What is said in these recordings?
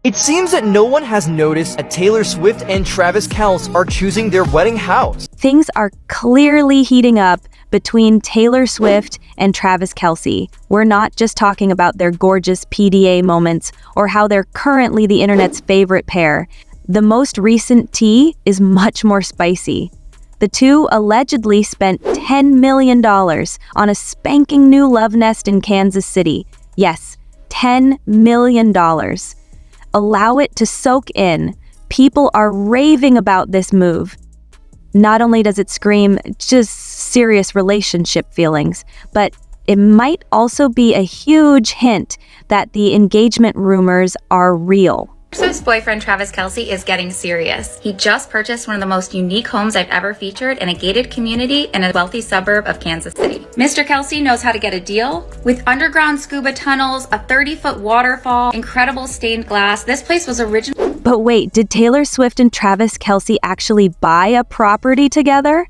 It seems that no one has noticed that Taylor Swift and Travis Kelce are choosing their wedding house. Things are clearly heating up between Taylor Swift and Travis Kelce. We're not just talking about their gorgeous PDA moments or how they're currently the internet's favorite pair. The most recent tea is much more spicy. The two allegedly spent $10 million on a spanking new love nest in Kansas City. Yes, $10 million. Allow it to soak in. People are raving about this move. Not only does it scream just serious relationship feelings, but it might also be a huge hint that the engagement rumors are real. Swift's boyfriend Travis Kelce is getting serious. He just purchased one of the most unique homes I've ever featured in a gated community in a wealthy suburb of Kansas City. Mr. Kelce knows how to get a deal. With underground scuba tunnels, a 30-foot waterfall, incredible stained glass, this place was originally... But wait, did Taylor Swift and Travis Kelce actually buy a property together?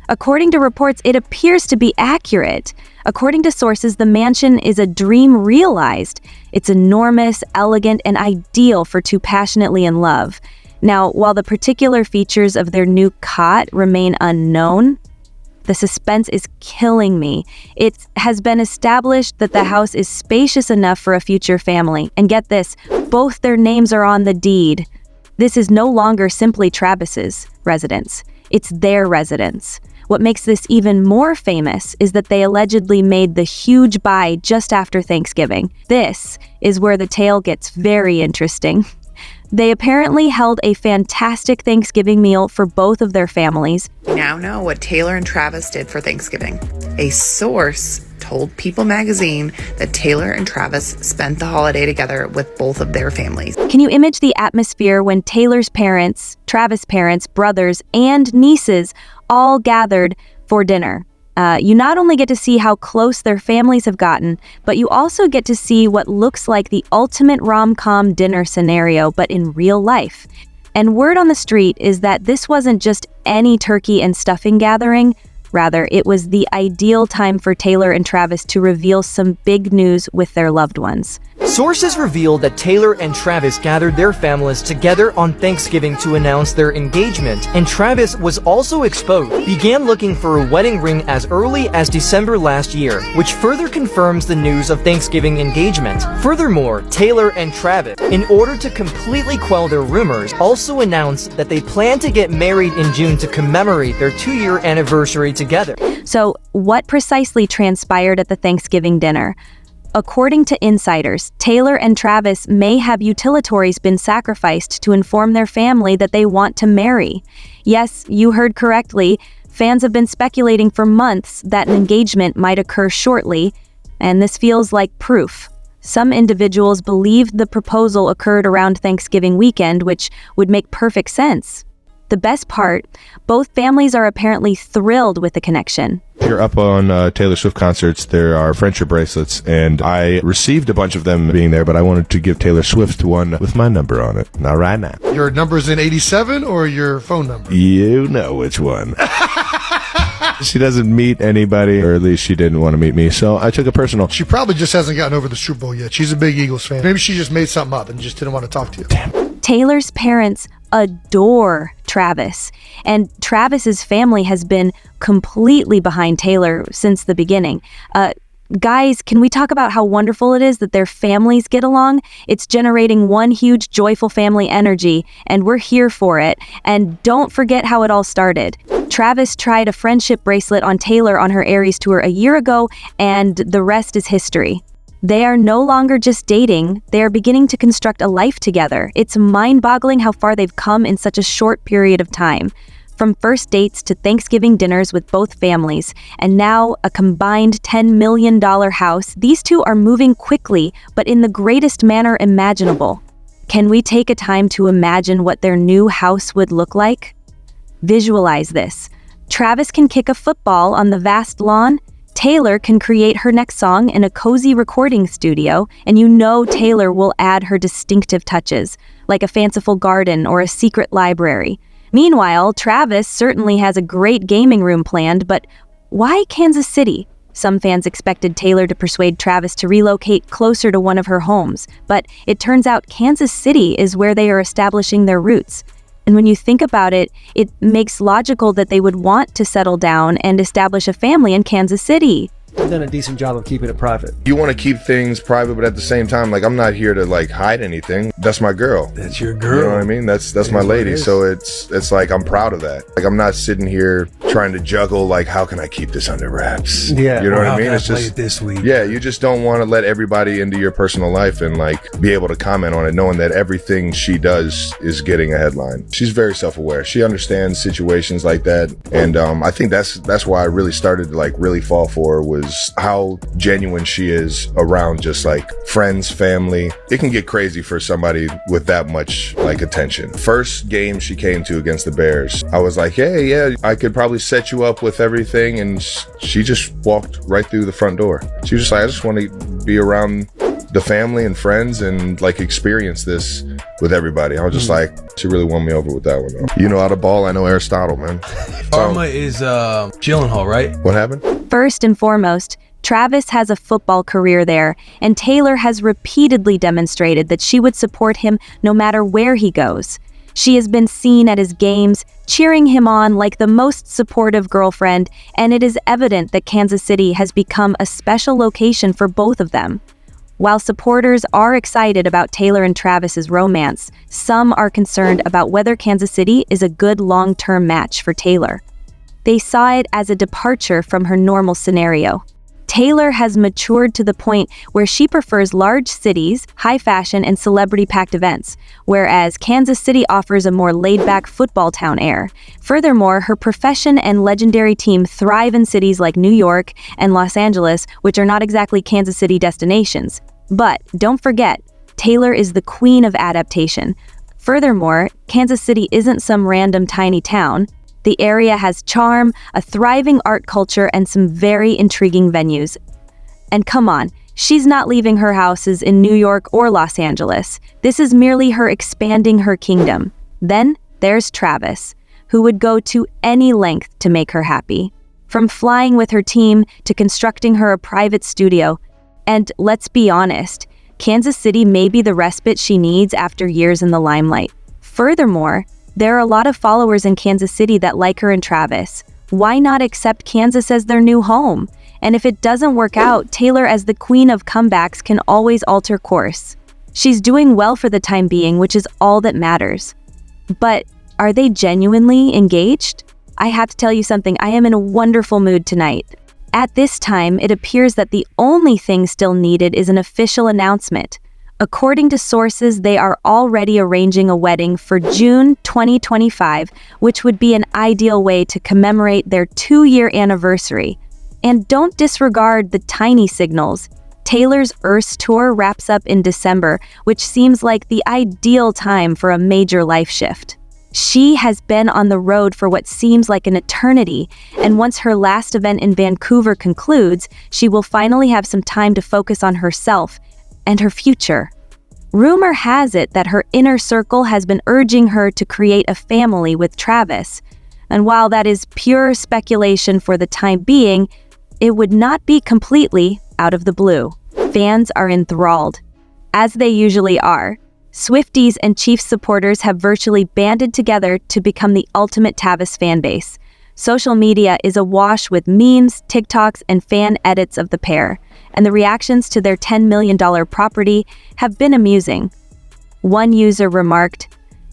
According to reports, it appears to be accurate. According to sources, the mansion is a dream realized. It's enormous, elegant, and ideal for two passionately in love. Now, while the particular features of their new cot remain unknown, the suspense is killing me. It has been established that the house is spacious enough for a future family. And get this, both their names are on the deed. This is no longer simply Travis's residence. It's their residence. What makes this even more famous is that they allegedly made the huge buy just after Thanksgiving. This is where the tale gets very interesting. They apparently held a fantastic Thanksgiving meal for both of their families. We now know what Taylor and Travis did for Thanksgiving. A source told People magazine that Taylor and Travis spent the holiday together with both of their families. Can you imagine the atmosphere when Taylor's parents, Travis' parents, brothers, and nieces all gathered for dinner? You not only get to see how close their families have gotten, but you also get to see what looks like the ultimate rom-com dinner scenario, but in real life. And word on the street is that this wasn't just any turkey and stuffing gathering. Rather, it was the ideal time for Taylor and Travis to reveal some big news with their loved ones. Sources revealed that Taylor and Travis gathered their families together on Thanksgiving to announce their engagement, and Travis was also exposed, began looking for a wedding ring as early as December last year, which further confirms the news of Thanksgiving engagement. Furthermore, Taylor and Travis, in order to completely quell their rumors, also announced that they plan to get married in June to commemorate their 2-year anniversary together. So, what precisely transpired at the Thanksgiving dinner? According to insiders, Taylor and Travis may have utilitories been sacrificed to inform their family that they want to marry. Yes, you heard correctly. Fans have been speculating for months that an engagement might occur shortly, and this feels like proof. Some individuals believe the proposal occurred around Thanksgiving weekend, which would make perfect sense. The best part, both families are apparently thrilled with the connection. If you're up on Taylor Swift concerts, there are friendship bracelets, and I received a bunch of them being there, but I wanted to give Taylor Swift one with my number on it. Not right now. Your number's in 87 or your phone number? You know which one. She doesn't meet anybody, or at least she didn't want to meet me, so I took it personal. She probably just hasn't gotten over the Super Bowl yet. She's a big Eagles fan. Maybe she just made something up and just didn't want to talk to you. Damn. Taylor's parents adore Travis, and Travis's family has been completely behind Taylor since the beginning. Guys, can we talk about how wonderful it is that their families get along? It's generating one huge joyful family energy, and we're here for it. And don't forget how it all started. Travis tried a friendship bracelet on Taylor on her Aries tour a year ago, and the rest is history. They are no longer just dating, they are beginning to construct a life together. It's mind-boggling how far they've come in such a short period of time. From first dates to Thanksgiving dinners with both families, and now a combined $10 million house, these two are moving quickly, but in the greatest manner imaginable. Can we take a time to imagine what their new house would look like? Visualize this. Travis can kick a football on the vast lawn. Taylor can create her next song in a cozy recording studio, and you know Taylor will add her distinctive touches, like a fanciful garden or a secret library. Meanwhile, Travis certainly has a great gaming room planned, but why Kansas City? Some fans expected Taylor to persuade Travis to relocate closer to one of her homes, but it turns out Kansas City is where they are establishing their roots. And when you think about it, it makes logical that they would want to settle down and establish a family in Kansas City. They've done a decent job of keeping it private. You want to keep things private, but at the same time, like, I'm not here to like hide anything. That's my girl. That's your girl. You know what I mean? That's my lady. So it's like, I'm proud of that. Like, I'm not sitting here trying to juggle, like, how can I keep this under wraps? Yeah. You know what I how mean? can It's play just it this week. Yeah, you just don't want to let everybody into your personal life and like be able to comment on it, knowing that everything she does is getting a headline. She's very self-aware. She understands situations like that, and I think that's why I really started to like really fall for her, was how genuine she is around just like friends, family. It can get crazy for somebody with that much like attention. First game she came to against the Bears, I was like, hey, yeah, I could probably set you up with everything, and she just walked right through the front door. She was just like, I just want to be around the family and friends and like experience this with everybody. I was just like, she really won me over with that one though. You know how to ball, I know Aristotle, man. Karma is Gyllenhaal, right? What happened? First and foremost, Travis has a football career there, and Taylor has repeatedly demonstrated that she would support him no matter where he goes. She has been seen at his games, cheering him on like the most supportive girlfriend, and it is evident that Kansas City has become a special location for both of them. While supporters are excited about Taylor and Travis's romance, some are concerned about whether Kansas City is a good long-term match for Taylor. They saw it as a departure from her normal scenario. Taylor has matured to the point where she prefers large cities, high fashion, and celebrity-packed events, whereas Kansas City offers a more laid-back football town air. Furthermore, her profession and legendary team thrive in cities like New York and Los Angeles, which are not exactly Kansas City destinations. But don't forget, Taylor is the queen of adaptation. Furthermore, Kansas City isn't some random tiny town. The area has charm, a thriving art culture, and some very intriguing venues. And come on, she's not leaving her houses in New York or Los Angeles. This is merely her expanding her kingdom. Then there's Travis, who would go to any length to make her happy. From flying with her team to constructing her a private studio. And let's be honest, Kansas City may be the respite she needs after years in the limelight. Furthermore, there are a lot of followers in Kansas City that like her and Travis. Why not accept Kansas as their new home? And if it doesn't work out, Taylor, as the queen of comebacks, can always alter course. She's doing well for the time being, which is all that matters. But are they genuinely engaged? I have to tell you something, I am in a wonderful mood tonight. At this time, it appears that the only thing still needed is an official announcement. According to sources, they are already arranging a wedding for June 2025, which would be an ideal way to commemorate their 2-year anniversary. And don't disregard the tiny signals. Taylor's Earth tour wraps up in December, which seems like the ideal time for a major life shift. She has been on the road for what seems like an eternity, and once her last event in Vancouver concludes, she will finally have some time to focus on herself and her future. Rumor has it that her inner circle has been urging her to create a family with Travis, and while that is pure speculation for the time being, it would not be completely out of the blue. Fans are enthralled, as they usually are. Swifties and Chiefs supporters have virtually banded together to become the ultimate Travis fan base. Social media is awash with memes, TikToks, and fan edits of the pair, and the reactions to their $10 million property have been amusing. One user remarked,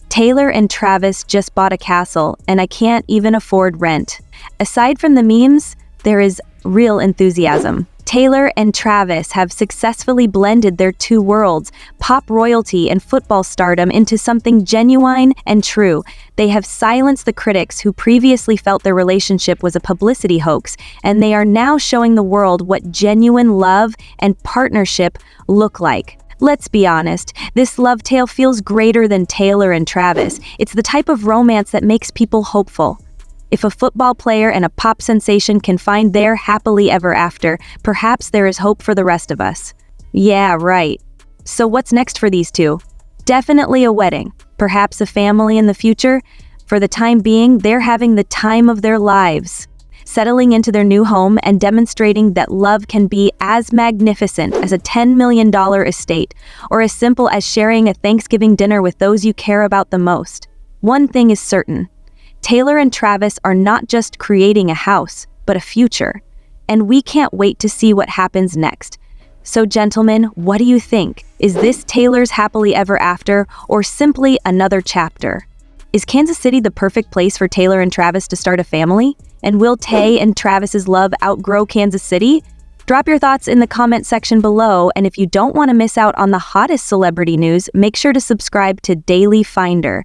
"Taylor and Travis just bought a castle, and I can't even afford rent." Aside from the memes, there is real enthusiasm. Taylor and Travis have successfully blended their two worlds, pop royalty and football stardom, into something genuine and true. They have silenced the critics who previously felt their relationship was a publicity hoax, and they are now showing the world what genuine love and partnership look like. Let's be honest, this love tale feels greater than Taylor and Travis. It's the type of romance that makes people hopeful. If a football player and a pop sensation can find their happily ever after, perhaps there is hope for the rest of us. Yeah, right. So what's next for these two? Definitely a wedding, perhaps a family in the future. For the time being, they're having the time of their lives. settling into their new home and demonstrating that love can be as magnificent as a $10 million estate, or as simple as sharing a Thanksgiving dinner with those you care about the most. One thing is certain: Taylor and Travis are not just creating a house, but a future. And we can't wait to see what happens next. So gentlemen, what do you think? Is this Taylor's happily ever after, or simply another chapter? Is Kansas City the perfect place for Taylor and Travis to start a family? And will Tay and Travis's love outgrow Kansas City? Drop your thoughts in the comment section below, and if you don't want to miss out on the hottest celebrity news, make sure to subscribe to Daily Finder.